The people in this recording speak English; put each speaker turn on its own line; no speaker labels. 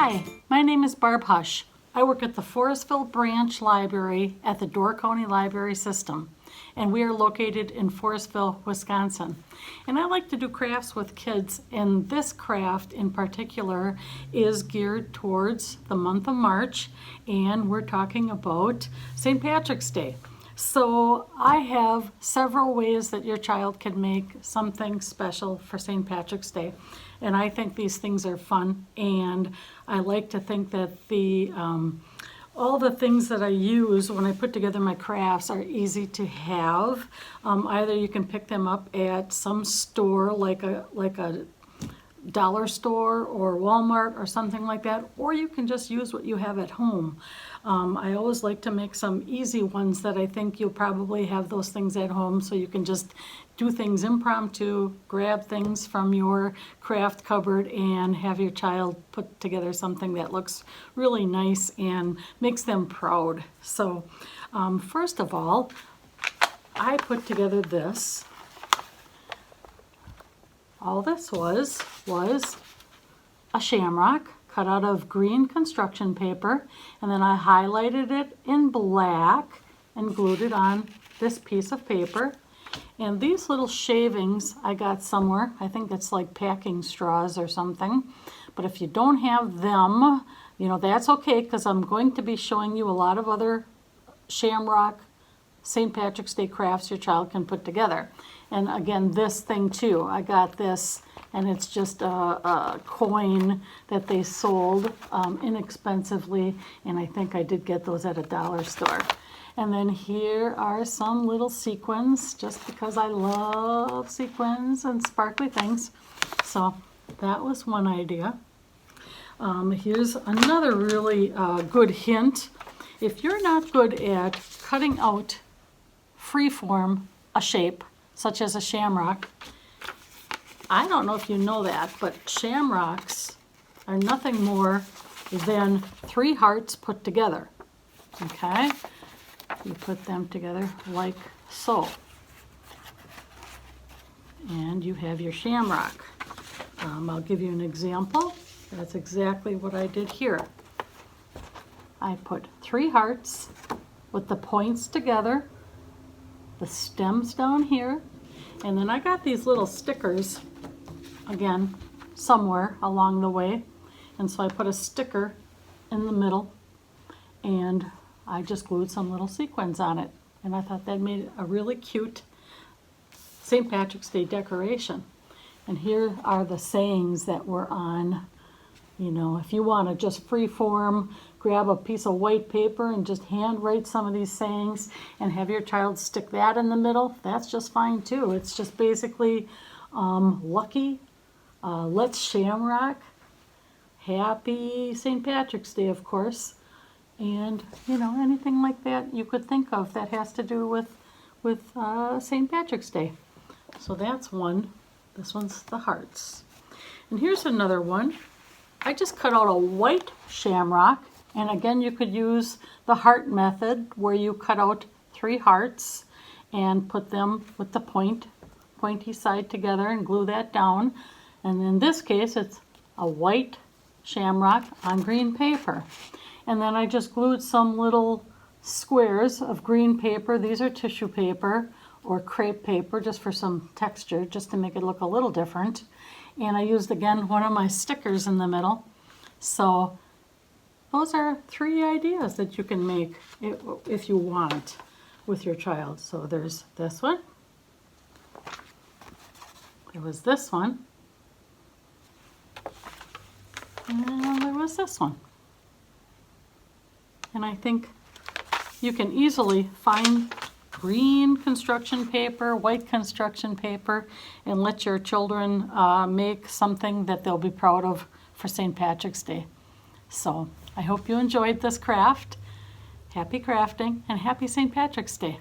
Hi, my name is Barb Hush. I work at the Forestville Branch Library at the Door County Library System, and we are located in Forestville, Wisconsin. And I like to do crafts with kids, and this craft in particular is geared towards the month of March, and we're talking about St. Patrick's Day. So I have several ways that your child can make something special for St. Patrick's Day. And I think these things are fun, and I like to think that all the things that I use when I put together my crafts are easy to have. Either you can pick them up at some store like a dollar store or Walmart or something like that, or you can just use what you have at home. I always like to make some easy ones that I think you'll probably have those things at home, so you can just do things impromptu, grab things from your craft cupboard and have your child put together something that looks really nice and makes them proud. So first of all, I put together this. All this was a shamrock cut out of green construction paper, and then I highlighted it in black and glued it on this piece of paper. And these little shavings I got somewhere. I think it's like packing straws or something. But if you don't have them, you know, that's okay, because I'm going to be showing you a lot of other shamrock St. Patrick's Day crafts your child can put together. And again, this thing too, I got this, and it's just a coin that they sold inexpensively, and I think I did get those at a dollar store. And then here are some little sequins, just because I love sequins and sparkly things. So that was one idea. Here's another really good hint. If you're not good at cutting out freeform a shape, such as a shamrock, I don't know if you know that, but shamrocks are nothing more than 3 hearts put together. Okay? You put them together like so. And you have your shamrock. I'll give you an example. That's exactly what I did here. I put 3 hearts with the points together, the stems down here, and then I got these little stickers, again, somewhere along the way, and so I put a sticker in the middle, and I just glued some little sequins on it, and I thought that made a really cute St. Patrick's Day decoration. And here are the sayings that were on. You know, if you want to just freeform, grab a piece of white paper and just handwrite some of these sayings and have your child stick that in the middle, that's just fine too. It's just basically lucky, let's shamrock, happy St. Patrick's Day, of course, and you know, anything like that you could think of that has to do with St. Patrick's Day. So that's one. This one's the hearts. And here's another one. I just cut out a white shamrock, and again, you could use the heart method where you cut out 3 hearts and put them with the pointy side together and glue that down. And in this case, it's a white shamrock on green paper. And then I just glued some little squares of green paper. These are tissue paper or crepe paper, just for some texture, just to make it look a little different. And I used, again, one of my stickers in the middle. So those are 3 ideas that you can make if you want with your child. So there's this one. There was this one. And there was this one. And I think you can easily find green construction paper, white construction paper, and let your children make something that they'll be proud of for St. Patrick's Day. So I hope you enjoyed this craft. Happy crafting and happy St. Patrick's Day.